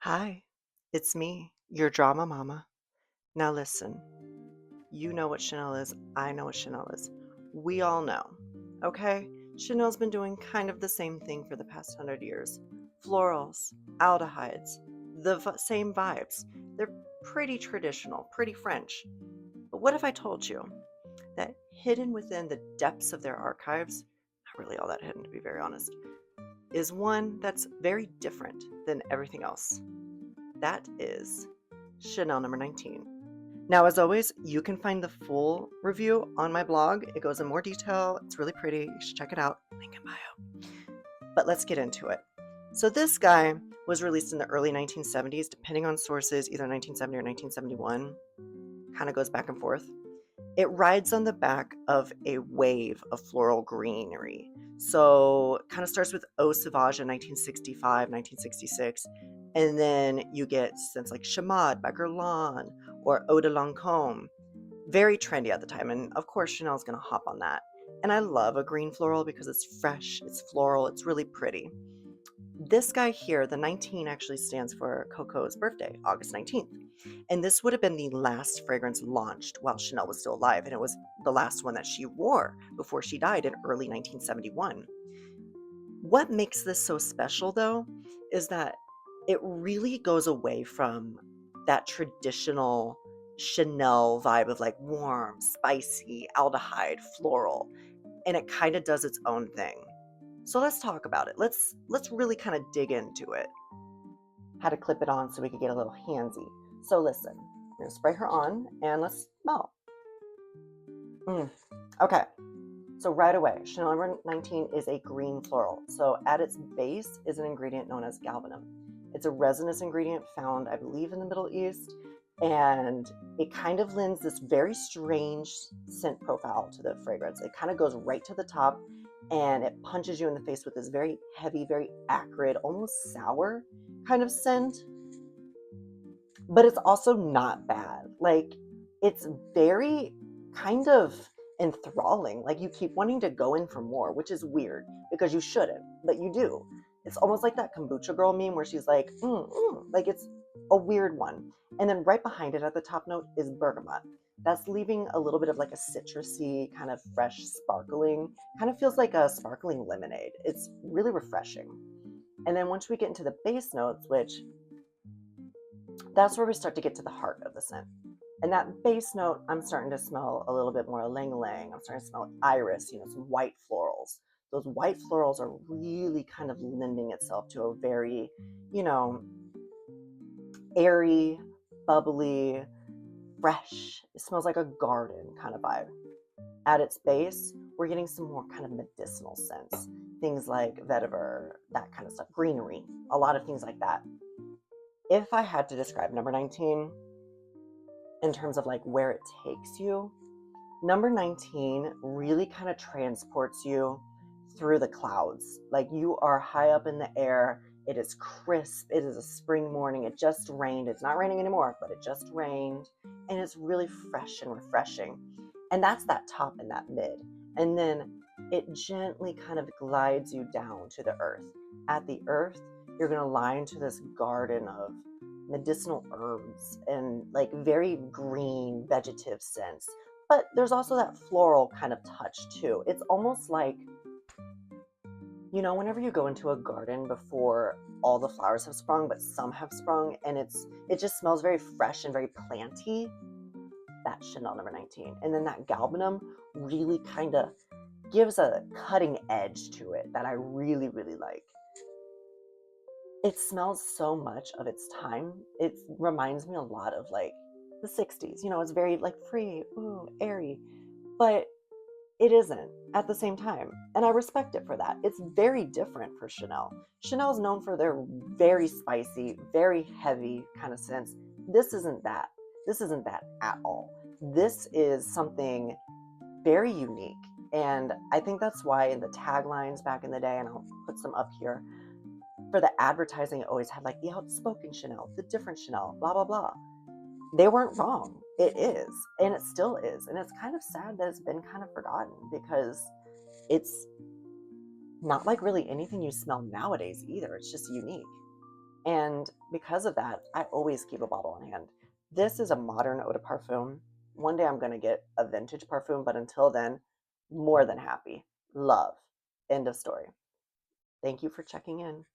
Hi, it's me, your drama mama. Now listen, you know what Chanel is, I know what Chanel is. We all know, okay? Chanel's been doing kind of the same thing for the past 100 years. Florals, aldehydes, same vibes. They're pretty traditional, pretty French. But what if I told you that hidden within the depths of their archives, not really all that hidden to be very honest, is one that's very different than everything else? That is Chanel number 19. Now, as always, you can find the full review on my blog. It goes in more detail. It's really pretty. You should check it out. Link in bio. But let's get into it. So, this guy was released in the early 1970s, depending on sources, either 1970 or 1971. Kind of goes back and forth. It rides on the back of a wave of floral greenery. So kind of starts with Eau Sauvage in 1965, 1966. And then you get scents like Chamade by Guerlain or Eau de Lancôme. Very trendy at the time. And of course, Chanel's going to hop on that. And I love a green floral because it's fresh, it's floral, it's really pretty. This guy here, the 19 actually stands for Coco's birthday, August 19th. And this would have been the last fragrance launched while Chanel was still alive. And it was the last one that she wore before she died in early 1971. What makes this so special, though, is that it really goes away from that traditional Chanel vibe of like warm, spicy, aldehyde, floral, and it kind of does its own thing. So let's talk about it. Let's really kind of dig into it. How to clip it on so we could get a little handsy. So listen, we're gonna spray her on and let's smell. Okay, so right away, Chanel number 19 is a green floral. So at its base is an ingredient known as galbanum. It's a resinous ingredient found, I believe, in the Middle East, and it kind of lends this very strange scent profile to the fragrance. It kind of goes right to the top and it punches you in the face with this very heavy, very acrid, almost sour kind of scent. But it's also not bad. Like, it's very kind of enthralling. Like, you keep wanting to go in for more, which is weird because you shouldn't, but you do. It's almost like that kombucha girl meme where she's like, like it's a weird one. And then right behind it at the top note is bergamot. That's leaving a little bit of like a citrusy, kind of fresh, sparkling, kind of feels like a sparkling lemonade. It's really refreshing. And then once we get into the base notes, which that's where we start to get to the heart of the scent. And that base note, I'm starting to smell a little bit more ylang-ylang. I'm starting to smell iris, some white florals. Those white florals are really kind of lending itself to a very, you know, airy, bubbly, fresh. It smells like a garden kind of vibe. At its base, we're getting some more kind of medicinal scents. Things like vetiver, that kind of stuff, greenery, a lot of things like that. If I had to describe number 19 in terms of like where it takes you, number 19 really kind of transports you through the clouds. Like you are high up in the air. It is crisp. It is a spring morning. It just rained. It's not raining anymore, but it just rained. And it's really fresh and refreshing. And that's that top and that mid. And then it gently kind of glides you down to the earth. At the earth, you're going to lie into this garden of medicinal herbs and like very green vegetative scents. But there's also that floral kind of touch too. It's almost like, whenever you go into a garden before all the flowers have sprung, but some have sprung, and it just smells very fresh and very planty. That's Chanel number 19. And then that galbanum really kind of gives a cutting edge to it that I really, really like. It smells so much of its time. It reminds me a lot of like the 60s. It's very like free, ooh, airy, but it isn't at the same time. And I respect it for that. It's very different for Chanel. Chanel's known for their very spicy, very heavy kind of scents. This isn't that. This isn't that at all. This is something very unique. And I think that's why in the taglines back in the day, and I'll put some up here, for the advertising, it always had like the outspoken Chanel, the different Chanel, blah, blah, blah. They weren't wrong. It is, and it still is. And it's kind of sad that it's been kind of forgotten because it's not like really anything you smell nowadays either. It's just unique. And because of that, I always keep a bottle on hand. This is a modern eau de parfum. One day I'm going to get a vintage parfum, but until then, more than happy. Love. End of story. Thank you for checking in.